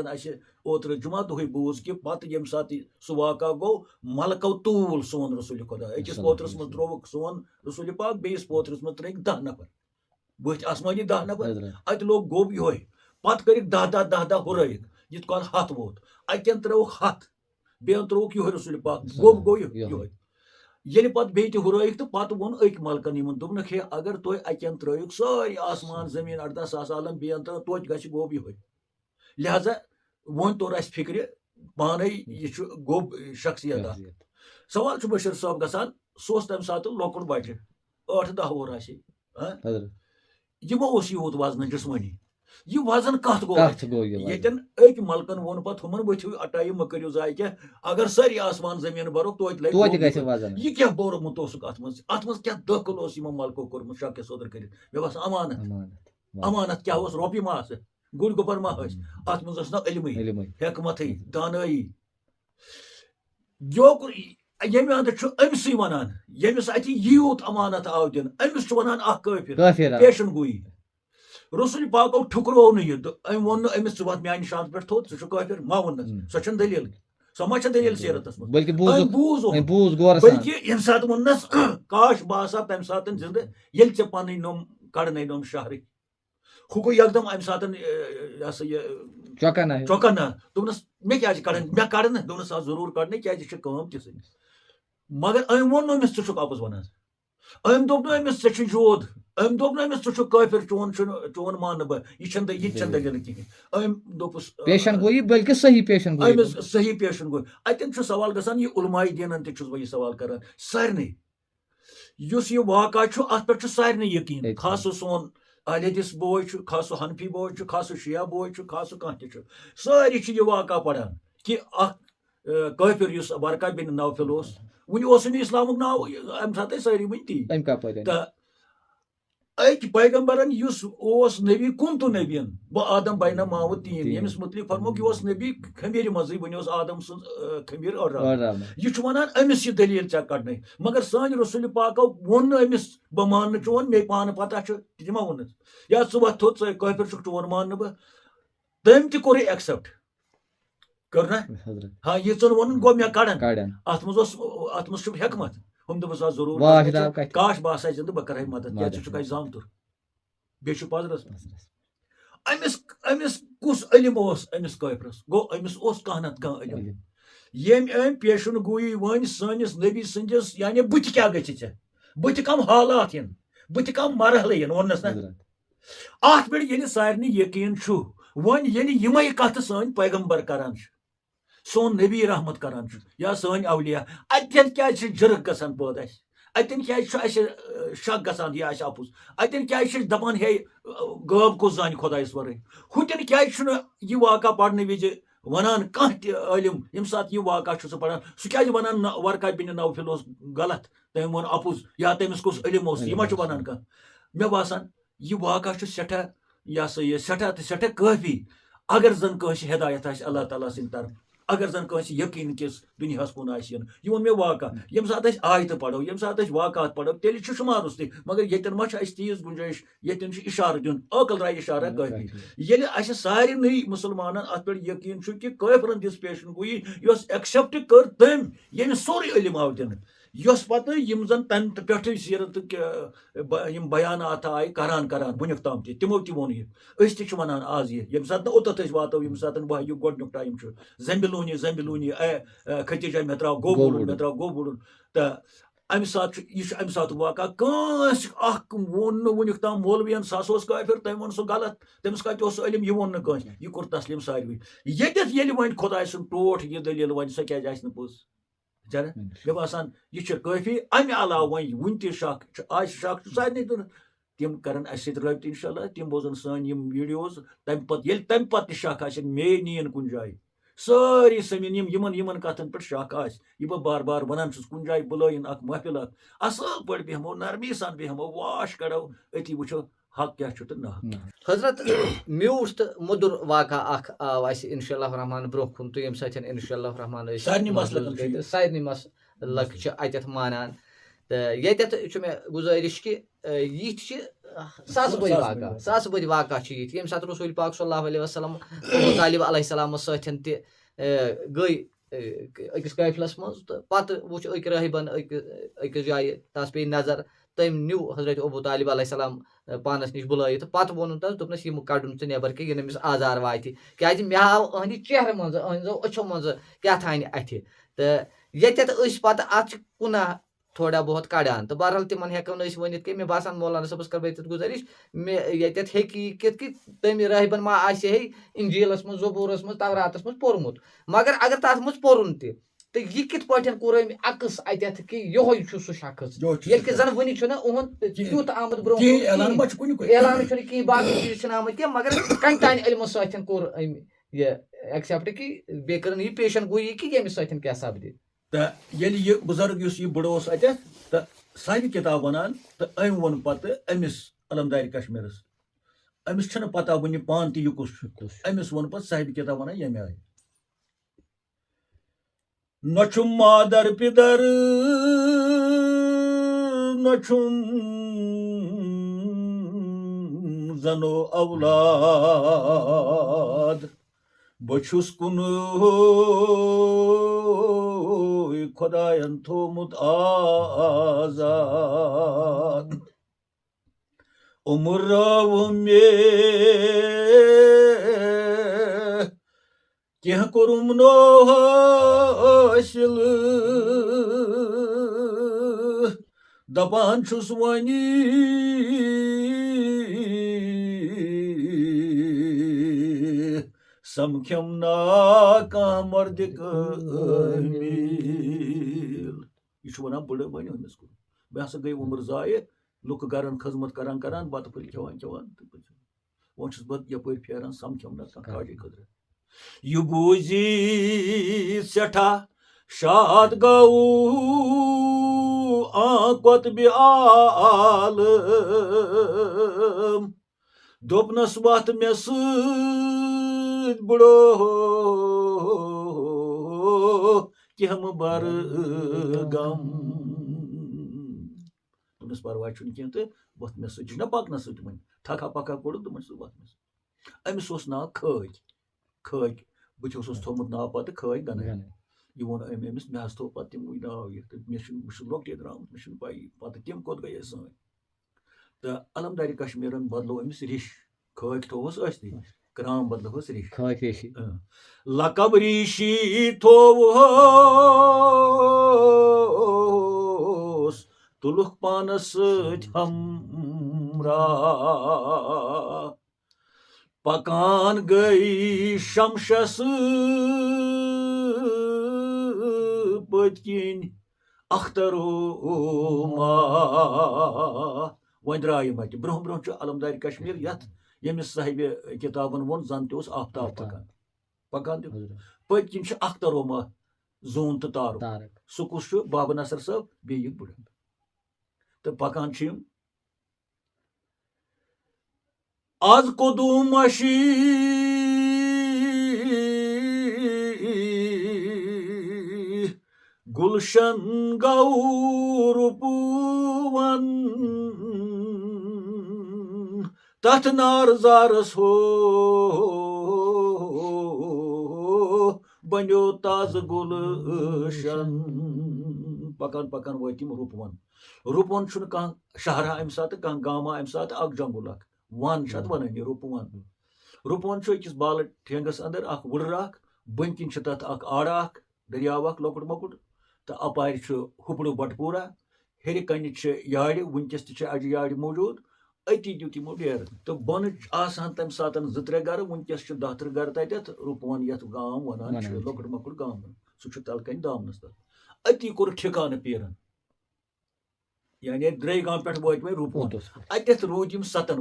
ओतर जुमा दुह बूज कि पे ये सात सह वाक़ा गो मलको तूल सोन रसूल खुदा अकिस पोत्रस मज त्रोवक सोन रसूल पाक बेस पोत्रस मज त्रिक 10 नफर बथ आसमानी 10 नफर अत लोग गोब ये पे कर 10 हुरक यत कल हथ वोत अतन त्रोवक हथ बेन त्रोवक यो रसूल पाक गोब गो यो ये पे हुरक तो पे वोन अक मलकन दोपन हे अगर तुम अतन त्रिक सारी आसमान जमीन 18,000 आलम बेन तो गि गोब ये लिहाजा वो तोर अस फिक्र पान यह गोब शख्सियत सवाल बशीर साहब गसान सह तम सात लकुट बच्चे 8-10 वोर यह यूत वजन जिस्मानी यह वजन कत गो ये मलकन वोन पे हुमन वथु अटाई मह करो जाय क्या अगर सारी आसमान जमीन बरो तो यह क्या बोरमुत अत मज क्या दखल मलको कोर्मुत शक सदर कर मे बस अमानत क्या रोपी मा गुड़ गुपर मा अत मज ना इल्म हिकमत दानाई यम अंदर अमस वनान यमिस अत यूत अमानत आव दिन अमिस वनान काफिर पेशन गोई रसूल पाको ठुकरो अम वो अमिस वत म्यान शान पे थोत सह काफिर मा वन सह दलील सह मा दलील सीरतस बूज बल्कि यम सात वनस काश बह आसा तम सात जिंद ये पे नम कड़न नम शहर हु गो एकदम अमि सात चौकन चौकन दोपनस मे क्या कड़न मे कड़ ना दोपनस जरूर कड़ने क्या तिस मगर अम वो अमिस षुक आपस वन अम दोप अमिस े जोद अम दोप अमिस षुक काफिर चोन मान बह यह दलील कहें अम दोपस पेशन गोई बल्कि सही पेशन गोई अमिस सही पेशन गो अतन सवाल गसान यह उलमाई दीनन तुस बह सवाल कर सारे युस यह वाक़ा अत पे सारे यकीन खास सोन अहल हदीस बोय खास हनफी बोय खास शिया बोय खास कह सारी यह वाक़ा पढ़ान कि काफिर युस बरका बिन नौफल वन इस्लामुक नाव अम सात सारी वन ती अक पैगम्बरन युस नबी कुंतु नबियन बह आदम बैना माव तीन यमिस मुतलिक फरमोक यह नबी खमीर मज वन आदम सुन खमीर और यह वन अमिस यह दलील चे कड़न मगर सान रसूल पाको वोन अमिस बह मान चोन मे पान पता तिमा वोन या वह थोत काफिर चोन मान बह तम तोर एक्सेप्ट कर ना हाँ यह चन वन गो मे कड़न अत मज हेकमत हम दोपस जरूर काश बह जिंद बह कर मदद क्या जामतुर बे पजरस अमिस अमिस कुस इल्म अमिस काफिरस गो अमिस कह नत कह इल्म यम अम पेशन गोई वन सानिस नबी संदिस यानी बुत क्या गे बुत कम हालात इन बुत कम मरहल इन वनस ना अत पे सारे यकीन वन यमे कथ सान पैगम्बर करान सोन नबी रहमत करान या सान अवलिया अतन क्या जरक गसान पैदा अतन क्या शक गसान यह आपुज अतन क्या दपान हे गब कुछ जान खुदायस वर हुतन क्या यह वाक़ा पढ़ने विज वनान कह इलम यम सात यह वाक़ा सह पढ़ान सह क्या वनान वर्का बिन नौफिल गलत तम वो अपुज या तमिस कुछ इलम यह वनान कह मे बासान यह वाक़ा सठा यह सा यह सठा तो सठा काफी अगर जन कह हिदायत अल्लाह ताला सिंद तरफ अगर जन कह यकीन किस दुनिया कुन यह वो मे वाक़ा यम सात आयत पढ़ो यम सात वाक़ात पढ़ो तेल शुमारुस तह मगर यन मा तीज गुंजाइश यन इशार दिन अकल राय इशारा काफी ये सारे मुसलमान अत पे यकीन कि काफिरन दिस पेशन गोई एक्सेप्ट कर तम ये सोरे इलम आव दिन पे यम जन तन पे सीरत बयानात आय करान करान वुनिक तम तमो तोन यह वन आज यम सात ओत वातो यम सात वह यह गोडनुक टाइम जम्बिलूनी जम्बिलूनी खतीजा मे त्राव गो बुड़न तो अमि सात अमि सात वाक़ा कंस वोन वुनिक तम मौलवियन सह काफिर तम वो सह गलत तमिस कत इलम यह वो कंस यह कोर तस्लीम सारे ये वन खुदा सुन टोट यह दलील वन सह क्या पोज जरा मे बासान यह काफी अमि अलाव वन शक आज शक सारे तम कर रब्त इंशाल्लाह तम बोजन सान वीडियोज तम पे शक मे नीन कुन जाए सारी समीन यमन कथन पे शक यह बार बार वन कुन जाए बुलाइन महफिल असल पे बेहमो नरमी सान बेहमो वाश कड़ो अति वो हक क्या तो ना हजरत म्यूठ तो मुदुर वाक़ा आव इंशाल्लाह रहमान ब्रो कुन तो यम सत इंशाल्लाह रहमान सारे मसलक अत मानान तो ये मे गुजारिश कि यह सस बद वाक़ा यम सात रसूल पाक सल्लल्लाहु अलैहि वसल्लम अबू तालिब अलैहिस्सलाम सतन गई अकिस काफिलस मज तो पत वो राहिबन अकिस जाए तस पे नजर तम न्यू हजरत अबू तालिब अलैहिस्सलाम पानस नश बुल पत वोन तस यह कड़न ऐ नबर कि अमिस आजार वात क्या मे आव अहंद चेहर मज अहंजो अच्छो मज क्या थान अथ तो ये पे अत कुना थोड़ा बहुत कड़ान तो बहरहाल तिमन हेको वन कि मे बासान मौलाना सबस कर बह गुजारिश मे ये कि तम राहिबन मा हे इंजीलस मज जबूरस मज तवरातस मज पोर्मुत मगर अगर तथ मज पोरुन तो यह कित पे कोर अकस अत कि यह सह शख्स ये जन वन तुत आमद ब्रो ऐलान कहीं बाकी चीज आमद कह मगर कन तान इल्म सतन कोर यह एक्सेप्ट कि बे कर यह पेशन गोई कि यमिस सतन क्या सपद तो ये बुजुर्ग यह बड़ अत तो सन किताब वनान तो अम वोन पे अमिस अलमदार कश्मीरस अमिस पता वन पान तह कुस अमिस वोन पे साहिब किताब वनान यमे आय न मादर पिदर न जनो औलाद बहुस कुन खुदायन थोमुत आजाद उमराव मे कह कोरुम नो हासिल दपान छुस वनी समख्यम ना कह मर्दिक यह वन बड़ बन अमिस को मे हसा गई उम्र जाय लुक गरन खजमत करान करान बत फल खेवान चवान वो बह यप फेरान समख्यम ना काजी खदर यह बूजी सठा शाद गौ आकत आल दोपनस वत मे बुड़ो कम बर गम दोपनस परवाह कह तो वत मे ना पकन वन थका पका कोड़ दोपन वत मे अमिस नाव खज खज बह थोमुत नाव पत खज गन यह वो अमिस मे थो पे तम नाव यह मे लोकटे द्रामुत मे पाई पे तम कोत गई सन तो अलमदारी कश्मीरन बदलो अमिस रिश खज थोस क्राम बदलोस रिश लकब ऋषि थोस तुलुख पानस हमरा पकान गई शमशस पतकिन अख्तरो मा वन द्राय मत ब्रोह ब्रोह अलमदारी कश्मीर यथ यमिस साहिब किताबन वो जन तोस आफ्ताब पकान पकान पतकिन अख्तरो मा जोन तो तारुक सह कुस बाबा नसर साहब बे बुड़ तो पकान आज कोदुमशी गुलशन गौरपुवन तथ नारजारस हो बनो ताज गुलशन पकान पकान वो तम रूपवन रूपवन कह शहरा अम सात कह गामा अम सात अख जंगुल वन वन रूपवन रूपवन अकिस बाल ठेंगस अंदर वुडर बन किन तथ आड़ दरियाव लकुट मकुट तो अपार हुपड़ बटपूरा हेर कन याड़ वनकस अजि याड़ मौजूद अति दित यमो डेर तो बन तम सात 2-3 गर वनकस 10 गर तथ रूपवन यथ गांव वन लकुट मकुट गांव सह तल कन दामनस तथ अति कोर ठिकान पीरन यानी द्रे गांव पे वो रूपवन अत रूद 7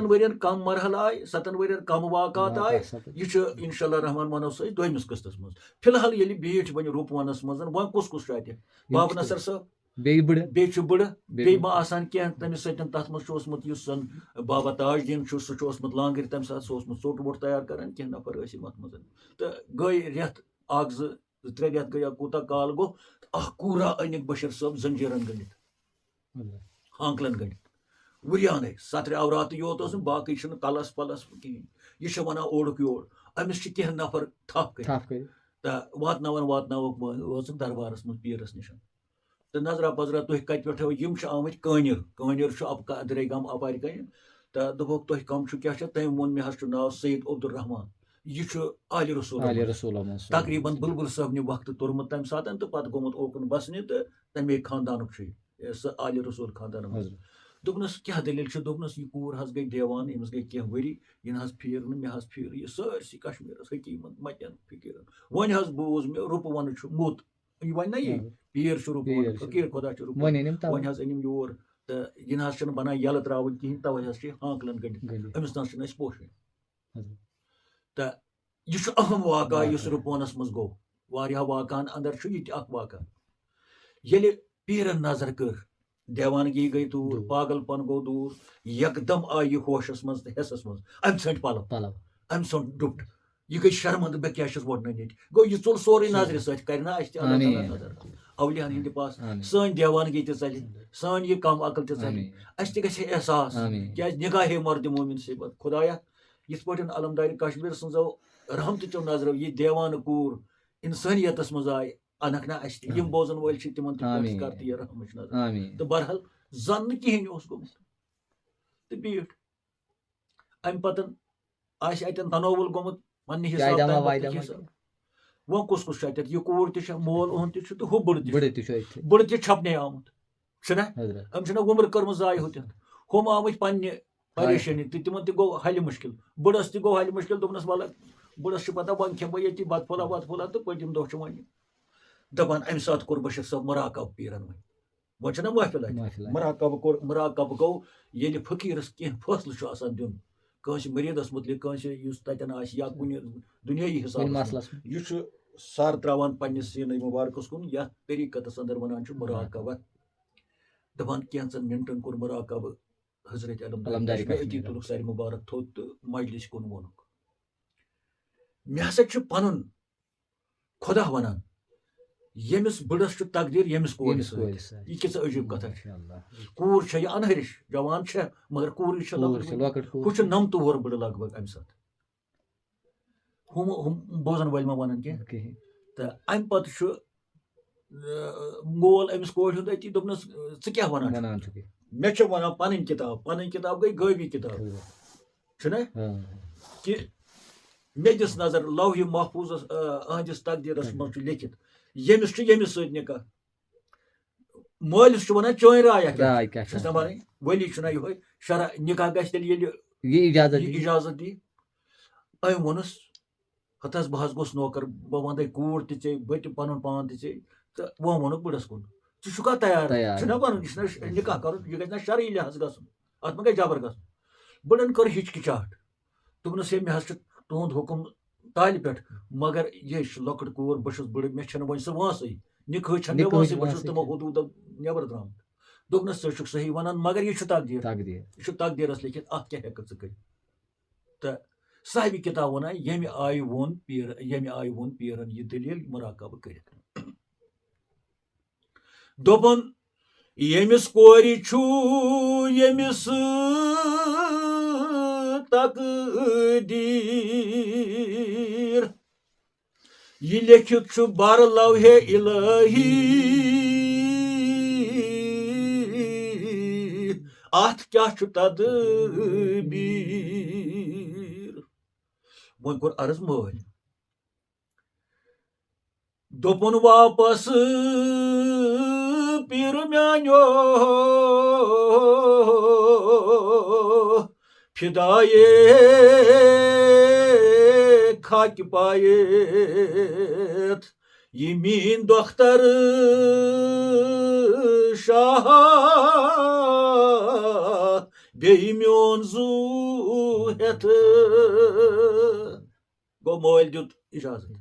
वर्यन कम मरहल आय 7 वर्यन कम वाकत आय यह इंशाल्लाह रहमान मनो सो दोमिस किस्तस मज फिलहाल ये बीठ वन रूपवनस मज वन कुस बाब नसर साहब बे बुड़ बे मा आसान कह तमिस तथ मत सन बाबा ताजुद्दीन सह लांगर तम सात सह चोट वोट तैयार करान कह नफर अत मज तो गई रेत 2-3 रेत गई कूता काल गो कूरा अनिक बशीर साहब जंजीरन गंडित हांकलन गंडित वुरियान 7 अवरात योत बाकी कलस पलस कहें यह वन ओड़क योड़ अमिस कह नफर थप कर वातनावक दरबारस मज पीरस निश तो नजरा पजरा तुह कत पे यम आम कनर दरे गम अपार कन तो दोपक तुह कम क्या तम वो मे नाव सईद अब्दुलरहमान यह आल रसूल तकरीबन बुलबुल साहब वक्त तुरमुत तम सात तो पे गोमुत ओकन बसने तो तमे खानदान आल रसूल खानदान दोपनस क्या दलील दोपनस यह कूर गई देवान अमिस गई कह वरी यह फिर मे फिर यह सरसी कश्मीर हकीमत मतन फिकर वन बूज मे रूपवन मुत वन ना ये पीर रूपवन फकीर खुदा रूपवन वन अनिम योर तो यह बनान यल त्रावन कहें तवे हांकलन गंडित अमिस ना पोशन तो यह अहम वाक़ा रूपवनस मज गो वाक़ान अंदर यह वाक़ा ये पीरन नजर कर देवानगी गई दूर पागलपन गो दूर यकदम आई यह होशस मज हेसस मज अम ट पलव अम डुप्ट यह गई शर्मंद बे क्या वोटन ये गो यह चुल सोरे नजर सर नजर अवलियान हंद पास सन देवानगी चल सन यह कम अकल चल अस एहसास क्या निगाह मर्द मोमिन से खुदाया यथ पे अलमदारी कश्मीर सो रहमत चो नजर यह देवान कूर इंसानियतस मज आय अनक ना यम बोजन वल तिमन कर रहम नजर तो बहरहाल जन कहें गोमुत तो बीठ अम पतन अतन तनोवुल गोमुत पन्ने चायदमा हिसाब वायदमा वो कुस कुस ये कूर तह मोल ओहन तह तो हु बुड़ बड़े बुड़ तह छपने आमुत अम वुमर कर्म जाय होतन हम आमत पन्ने परेशानी तिमन तह गो हल मुश्किल बुड़स तह गो हल मुश्किल दोपनस वाला बुड़स पता वन खेम बह ये बत फुला तो पतिम दह वन दपान अम सात कोर बशीर साहब मुराकब पीरन वन महफिल मुराकब गो ये फकीरस कह फैसल दिन कंस मरीदस मुतलिक कंस तन या कुन दुनियाई हिसाब यह सर त्रावान पन्निस सीन मुबारकस कुन या तरीकतस अंदर वनान मुराकब दपान कैंचन मिनटन कोर मुराकब हजरत अलमदारी अती तुलुक सर मुबारक थोत तो मजलिस कुन वोनुक मे हसा पनुन खुदा वनान यमिस बुड़स तकदीर यमिस कोर यह किस अजीब कथा कूर यह अनहरिश जवान मगर कूर हु नमत वोर बुड़ लगभग अम सात हम बोजन वाल वन कह तो अम पत मोल अमिस कोर हुंद अती दोपनस च क्या वनान मे वन पन किताब गई गैबी किताब कि मे दिस नजर लौह महफूज अहदिस तकदीरस मज लिखित यमिस सत निकाह मालिस वन चोन राय वली ये शरा निकाह गल इजाजत दी अम वोनस हतस बह गोस नौकर बह वंदे कूर ते बह पन पान ते तो वह वोनुक बुड़स कुन चा तैयार वन यह निकाह कर यह गि शरई लिहाज गन अत मे गई जबर गन बुड़न कर हिचकिचाहट दोपनस मे हस तुंद हुकुम ताल पे मगर यह लकट कूर बस बुड़ मे वन सह वांसै निकाह मे वांसै बस तमो हदूद नबर द्राम दोपनस च सही वन मगर यह तकदीर तकदीरस लिखित अत क्या हेक तो साहिब किताब वन यमे आय वोन पीरन यह दलील मुराकब कर दोपन यमिस कोरि यमिस तकदीर यह लिखित बर लौहे इलाही अत क्या तदबीर वो कोर अर्ज मल दोपन वापस पीर म्यानो फिदाये खाक पायत ये मीन दोख्तर शाह बे म्योन जू हेत गो मोल दुत इजाजत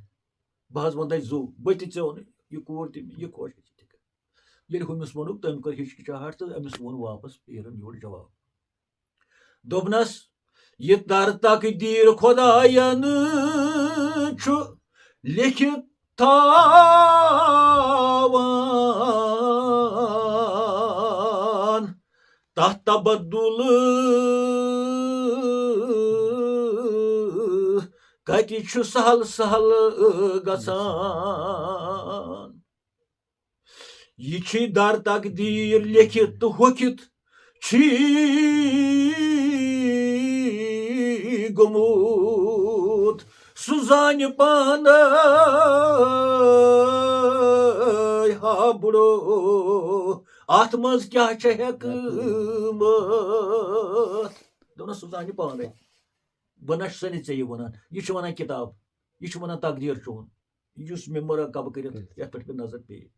बह वन जू बह तोन यह कूर यह खुश ये हमिस वोनुक तम कर हिचकिचाहट तो अमिस वोन वापस पीरन योर जवाब दोपनस यह दर तकदीर खुदायन लिखित थावान तथ तबद्दुल कति सहल सहल गसान यह दर तकदीर लिखित तो होकित गोमुत सुजान पान हा बुड़ो अत मज क्या हेकमत दोनों सुजान पान बह न सन ऐ वन यह वन किताब यह वन तकदीर चोन इस मे मुराकब कर ये पे नजर पे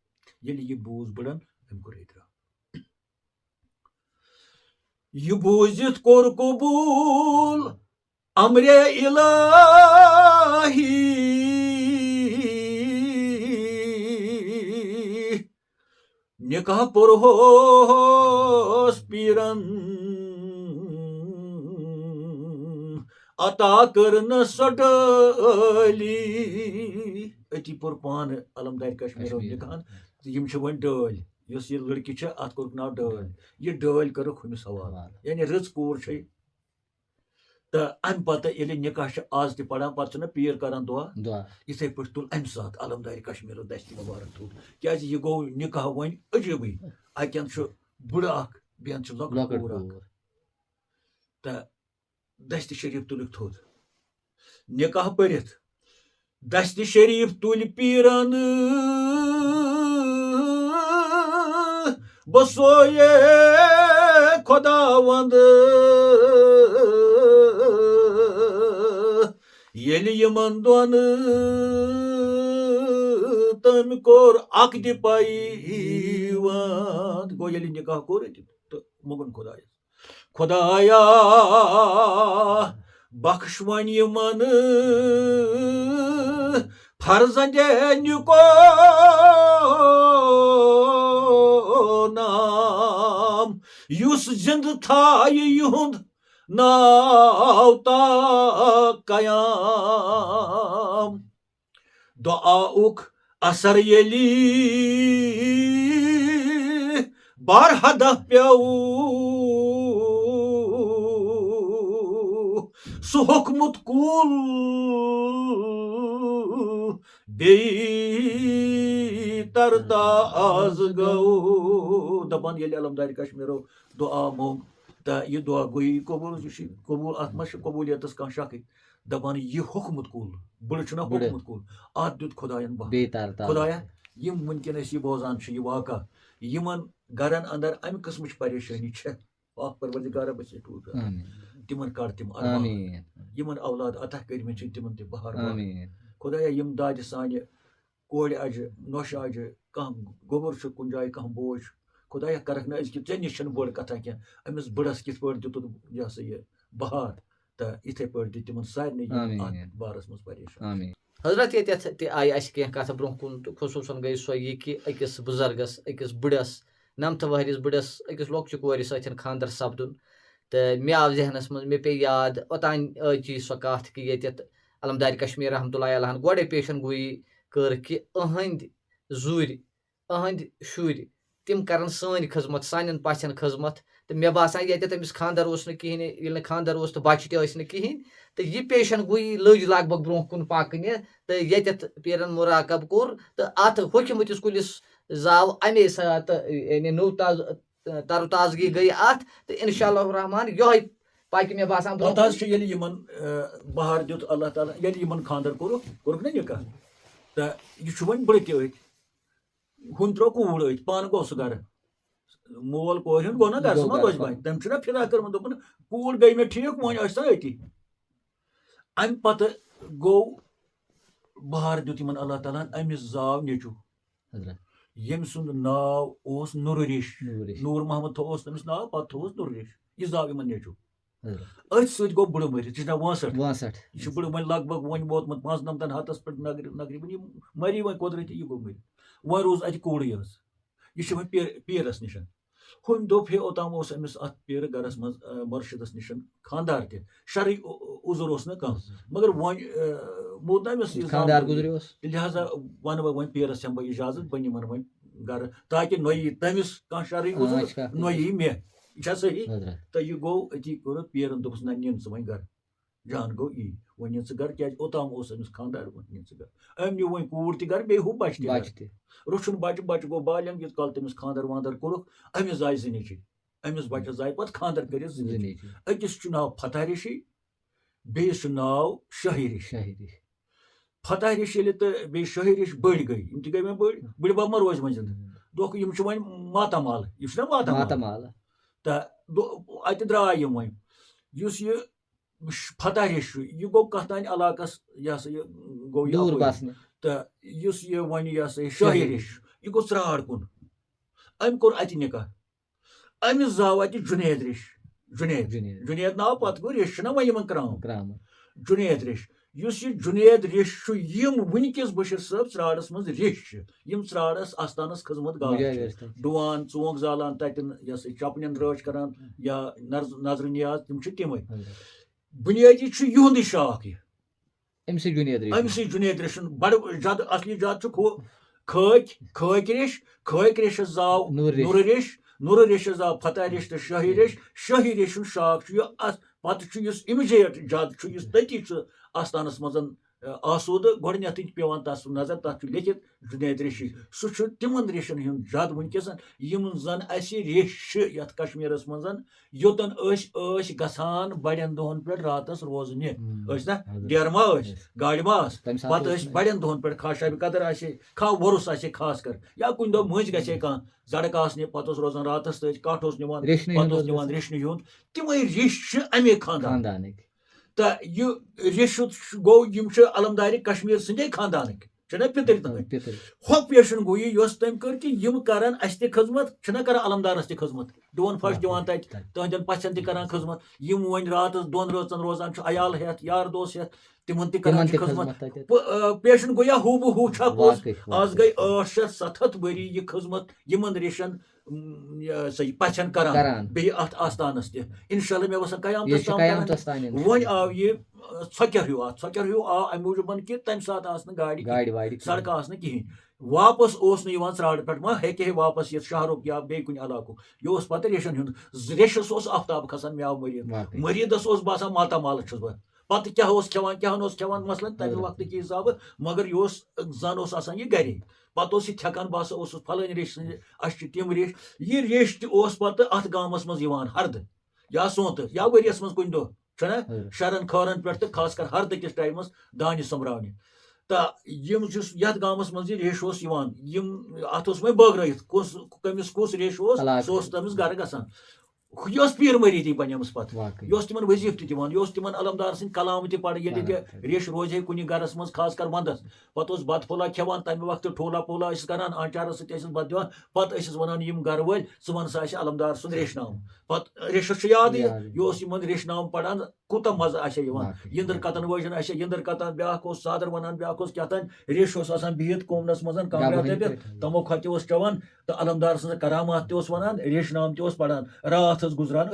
ये यह बूज बुड़न अम कोर इतरा यह बूजित कोर कबूल अमरे इलाही निकाह पुरहोस पीरन अता करन सडली अति पुर पान अलमदार कश्मीर निकाह यम वन डल यह लड़की अत कोर नाव डल यह डल कर हमिस हवाल यानी रच कूर तो अम पत निकाह आज तह पढ़ान पे पीर कर दुआ इथे पे तुल अम सात अलमदार कश्मीर दस्त मुबारक तुल क्या यह गो निकाह वन अजीबी अकन बुड़ बेन लकूर तो दस्त शरीफ तुलिक थोद निकाह पढ़ित दस्त शरीफ तुल पीरन बसोये खुदावंद येलि यमन दोन तम कोर अक दिपाईवंद गो येलि निकाह कोर तो मुगन खुदाया बख्श वन यमन फर्जंद निको नाम युस जिंद थाय युंद नाव ता कयाम दुआउक असर येली बारहदा प्याऊ सु हुकमुत कुल तरताज गो दपान येली अलमदारी कश्मीरो दुआ मोंग तो यह दुआ गोई कबूल कबूल अत मह कबूलियत कह शक दपान यह हुकमुत कुल बुड़ हुकमुत कुल अत दुत खुदायन खुदाया यम वनकस यह बोजान यह वाक़ा यमन गरन अंदर अमि किस्म परेशानी परवरदिगार बस तिमन कर तिम यमन औलाद अता कर्म तिमन त बहार खुदाया यम दाद सानि कोड़ अज नोश अज कह गोबर कुन जाय कह बोझ खुदाया करक न अजक ऐ निश बोड़ कथा क्या अमिस बड़स कित पे दित यह सा यह बहार तो इथे पे तिमन सारे बारस मज परेशान हजरत ये आई अस कथ ब्रोह कुन खसूसन गई सो यह कि अकिस बुजुर्गस अकिस बुड़स 9 वहरिस बुड़स अकिस लॉक्चि कोर सतन खानदर सपदुन तो मे आव जहनस मज मे पे याद ओतान चीज सो कथ कि ये अलमदारी कश्मीर रहमतुल्लाह अलैह गोडे पेशन गोई कर कि अहंद जुर अहंद शुर तिम करन सान खजमत सान पाछन खजमत तो मे बासान ये तमिस खानदर कहें ये खानदर तो बच्चे तह कहें तो यह पेशन गोई लज लग भग ब्रोह कुन पकने तो ये पीरन मुराकब कोर तो अत होखमतिस कुलिस जाव अमे सात यानी नो तरोताजगी गई अत तो इंशाअल्लाह रहमान यह पाकि मे बासान बहार दित अल्लाह ताला यमन खानदर कोरुक ना निकाह तो यह वन बड़त हुन त्रो कूड़ पान गो सह गर मोल कोर गो ना गर सह रोज बन तम फिदा कर कूड़ गई मे ठीक वन अति अम पत गो बहार दित अल्लाह ताला अमिस जाव नेचू यम सुंद नाव ओस नूर मोहम्मद थोस तमिस नाव पत थोस नूर यह जाव इन नेचू अथ सत गो बुड़ मर 62 यह बुड़ वन लग भग वन वोतमुत 95 हतस पे नगरी मरी वन कुदरती यह गो मर वन रोज अत कूड़ यह वन पीरस निश हम दोप हे ओताम अमिस अत पीर गरस मज मुर्शिदस निश खानदार त शर्ई उजुर न कह मगर वन मोद अमिस लिहाजा वन वन पीरस हम बह इजाजत बह निमन वन गर ताकि नो यी तमिस कह शर्ई उजुर नो यी मे यह सही तो यह गो अति कोर पीरन दोपस ना निन वन गर जान गो यी वन निन गर क्या ओताम अमिस खानदार वन निन गर अम नी वन कूड़ त गर बे हु बच रुछुन बच गो बालियन यत काल तमिस खानदर वानदर कोरुक अमिस जाय जिनिची अमिस बच जाय पत खानदर कर जिनिची अकिस नाव फतह रिशी बेस नाव शाही रिश फतह रिश तो बे शाही रिश बड़ गई यम गई मे बड़ बब मा रोज मजिद दोख यम वन मातामाल यह मातामाल तो अत द्राय यम वन युस यह फतह रिश यह गो कतान इलाकस यह सा गो तो युस यह वन यह सा शाही रिश यह गो त्राड़ कुन अम कोर अत निकाह अमिस जाव अत जुनेद रिश जुनेद नाव पत गो रिश ना वन क्राम जुनेद रिश युस यह जुनेद रिश यम वनकस बशीर साहब त्राड़स मज रिश यम त्राड़स आस्थानस खजमत गाल डुवान चोंक जालान ततन यह चपन राज करान या नजर नियाज तम तमें बुनियादी युंद शाख जुनेद रिश बड़ जद असली जद खक रिश जाव नूर रिश जाव फतह रिश तो शाही रिश शाख पत इमिजिएट जद तती आस्थानस मज आसूद गोडनेथ पेवान तस नजर तथ लिखित जुनैद रेशी सह तिमन रेशन हुंद जद वनकस यम जन असे रेश यथ कश्मीरस मज योतन गसान बड़न दोहन पे रातस रोजने ना डेरमा गाड़ मा पे बड़न दोहन पे खा शब कदर आसे खा वरुस आसे खास कर या कुन दो मज गे कह जड़क आसने पे रोजान रातस तज कट निवान पे निवान रेशन हुंद तिमे रेश अमे खानदान तो यह रेश गो यम अलमदारी कश्मीर संदे खानदान छना पितर तम हो पेशन गो यह तम कर कि यम करान अस खजमत छना कर अलमदारस खजमत दोन फश दिवान तहदन पछन तरान खजमत यम वन रात दोन रचन रोजान अयाल हेत यार दोस हेत तिमन तरान खजमत पेशन गो या हूब हू आज गई 800-700 वरी यह खजमत यमन रेशन पछन करान बे अत आस्थानस इंशाल्लाह मे बसान कयामतस ताम वन आव यह छक्कर हूँ आव अम मूजूबन कि तम सात गाड़ी सड़क कहें वापस त्राड़ पे मा हे वापस ये शहरुक या बे कुन इलाक यह पे रेशन हूं रेशस आफ्ताब खसान मे आव मरीदस बासान मातामाल बह पे क्या खेवान मसलन तमें वक्त के हिसाब मगर यह जन यह गर पे थकान बह फलान रेश तम रेश यह रेश पे अत गामस मज हरद या सोत या वरियस मज कुन दो छना शरन खरन पे तो खास कर हरद किस टाइमस दान सम्रावने तो यम यथ गामस मज रेश अत बगरत कमिस कुस रेश सह तमिस गर गसान यह पीर मरीदी बनेमस पे यह तिमन वजीफ दिवान यह तिमन अलमदार सद कलाम पढ़ ये रेश रोज है कुन गरस मज खास कर वंदस पे बत फुला खेवान तमें वक्त ठोला पोला करान आचार सत बत दिवान पे वन यम गर वल वन सा अलमदार सुंद रेशनाम पे रेशस याद यह रेशनाम पढ़ान कूत मजा यंदर कतन वजन यंदर कतन ब्या सादर वन ब्या क्या रेश बिहत कोमनस मज कमरा दबित तमो खत चवान तो अलमदार सज करामात वन रेशनाम पढ़ान रात गुजरान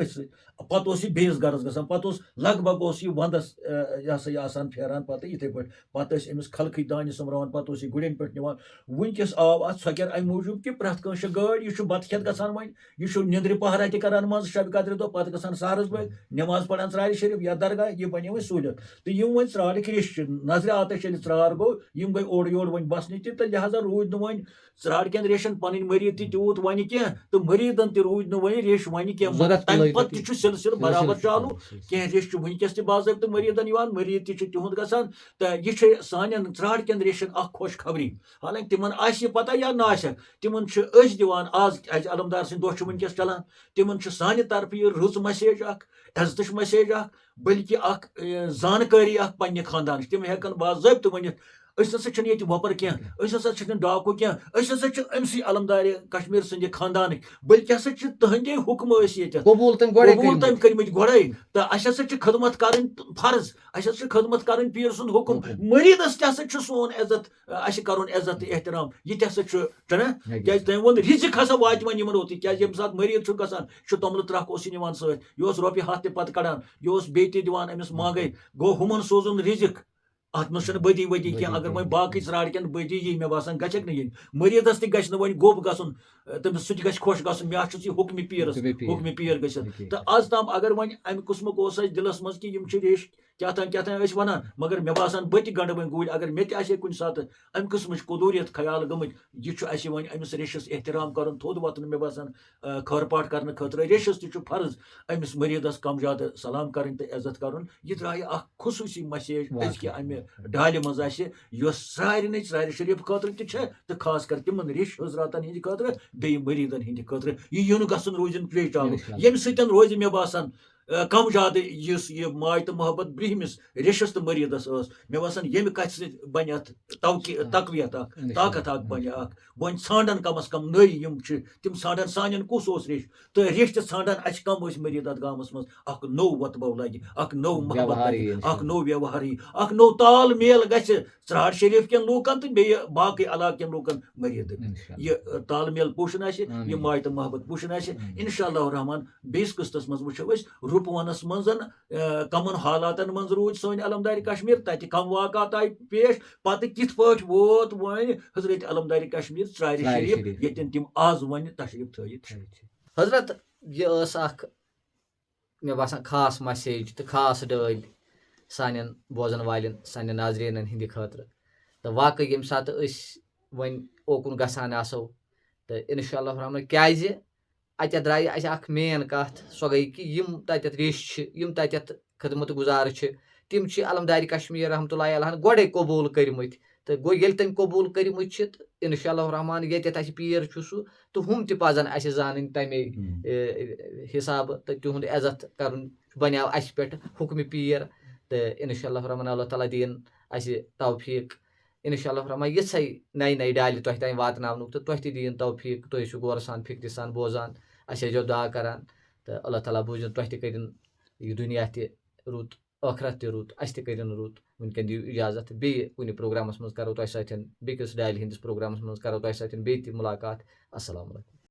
पे बेस गरस गसान पे लगभग वंदस यह फेरान पे इथे पे अमिस खलक दान सम्रान पे गुड़न पे निवान वनकस आव अत सकर अमि मूजूब कि प्रथ कस गाड़ यह बत खेत गसान वन यह निंद्र पहरा तरान मज शब कदर दो पे गसान सहरस बग नमाज पढ़ान त्राड़ शरीफ या दरगाह यह बने वो सहूलियत तो यम वन त्राड़ रेश नजर आतश त्राड़ गो यम गई ओर योर वन बसने तो लिहाजा रूद वन त्राड़ कन रेशन पन मरीद तूत वन कह तो मरीदन तूद वन रेश वन कह तम पे सिलसिल बराबर चालू कह रेश वनकस बाज़ाब्त मरीदन मरीद तिहद गसान तो यह सान त्राड़ कन रेशन खुश खबरी हालांकि तिमन पता या ना तिमन दिवान आज अलमदार सद दह वनकस चलान तिमन सान तरफ यह रुच मैसेज इज्जत मैसेज बल्कि जानकारी पे खानदान तम हेकन बाज़ाब्त वन ये वपर कह डाकू कह अमसी अलमदार कश्मीर सद खानदान बल्कि हसा तहदे हुक्म कबूल तम कर्म गोड़े तो अस खदमत कर फर्ज अस खदमत कर पीर सुंद हुक्म मरीदस तह सोन इज्जत अस कर इज्जत एहतराम यह तना क्या तम वो रिजिक हसा वात वन रोत क्या ये सात मरीद गसान तोमल त्रक निवान सत यह रोपये हथ पे कड़ान यह बे दिवान अमिस मांगे गो हुमन सोजुन रिजिक अत मज बदी वदी कह अगर वो बाकी त्राड़ कन बदी यी मे बासान गचक नी मरीदस तह वन गोब गसन तमिस सह खुश गसन मे हुक्म पीर गसित तो आज तम अगर वन अमि कुसमुक दिलस मज कि रेश क्या वनान मगर मे बासान बत गंड वन गूल अगर मे कुन सात अमि किस्म कदूरियत ख्याल गमत यह वन अमिस रेशस एहतराम कर थोद वतन मे बासान खरपाट कर खतर रेशस तह फर्ज अमिस मरीदस कम ज्यादा सलाम कर इज्जत कर यह द्राय खुसूसी मैसेज अजक अमि डाल मज सारे त्राड़ शरीफ खतर तो खास कर तिमन रेश हजरातन हंद खतर बे मरीदन हंद खतर यह गसन रोजन पे चालू ये सत रोज मे बासान कम ज्यादा यह माय तो मोहब्बत ब्रहमिस रेशस तो मरीदस मे बासान ये कथ बन तकवियत ताकत बन वन ान कम अज कम नई तम ान सान कुस रेश तो रेश ान अ कम मरीद अत गामस मज नो वतबो लगे नो मोहब्बत नो व्यवहार नो ताल मेल त्राड़ शरीफ कन लूकन तो बे बाकी इलाक कन लूकन मरीद यह ताल मेल पोशन यह माय तो मोहब्बत पोशन इंशाअल्लाह रहमान बेस किस्तस मज वो रुपवनस मज कमन हालातन मज रूद सन अलमदार कश्मीर तत कम वाक़ात आय पेश पे कित पाट वोत वन हजरत अलमदार कश्मीर त्राड़ शरीफ ये तम आज वन तशरीफ थयित हजरत यह मे बासान खास मैसेज तो खास डाल سانٮ۪ن بوزن والٮ۪ن سانٮ۪ن ناظریٖنن ہِنٛدِ خٲطرٕ تہٕ واقعی ییٚمہِ ساتہٕ أسۍ وۄنۍ اوکُن گژھان آسو تہٕ اِنشاء اللہ رحمان کیازِ اَتٮ۪تھ درٛایہِ اَسہِ اکھ مین کَتھ سۄ گٔے کہِ یِم تَتٮ۪تھ ریٚش چھِ یِم تَتٮ۪تھ خدمت گُزار چھِ تِم چھِ علمدارِ کشمیٖر رحمتہ اللہ علیہن گۄڈے قبوٗل کٔرمٕتۍ تہٕ گوٚو ییٚلہِ تٔمۍ قبوٗل کٔرمٕتۍ چھِ تہٕ اِنشاء اللہ رحمان ییٚتٮ۪تھ اَسہِ پیٖر چھُ سُہ تہٕ ہُم تہِ پَزن اَسہِ زانٕنۍ تَمے حِسابہٕ تہٕ تِہُنٛد عزت کَرُن بَنیو اَسہِ پٮ۪ٹھ حُکمہِ پیٖر تہٕ اِنشاء اللہ رحمان اللہ تعالیٰ دِیِن اَسہِ توفیٖق اِنشاء اللہ رحمان یِژھے نَیہِ نَیہِ ڈالہِ تۄہہِ تانۍ واتناونُک تہٕ تۄہہِ تہِ دِیِن توفیٖق تُہۍ ٲسِو غورٕ سان فِکرِ سان بوزان أسۍ ٲسۍزیو دعا کران تہٕ اللہ تعالیٰ بوٗزِن تۄہہِ تہِ کٔرِن یہِ دُنیا تہِ رُت ٲخرت تہِ رُت اَسہِ تہِ کٔرِن رُت وٕنکٮ۪ن دِیِو اِجازت بیٚیہِ کُنہِ پروگرامَس منٛز کَرو تۄہہِ سۭتۍ بیٚکِس ڈالہِ ہِنٛدِس پروگرامَس منٛز کَرو تۄہہِ سۭتۍ بیٚیہِ تہِ مُلاقات اَسلامُ علیکُم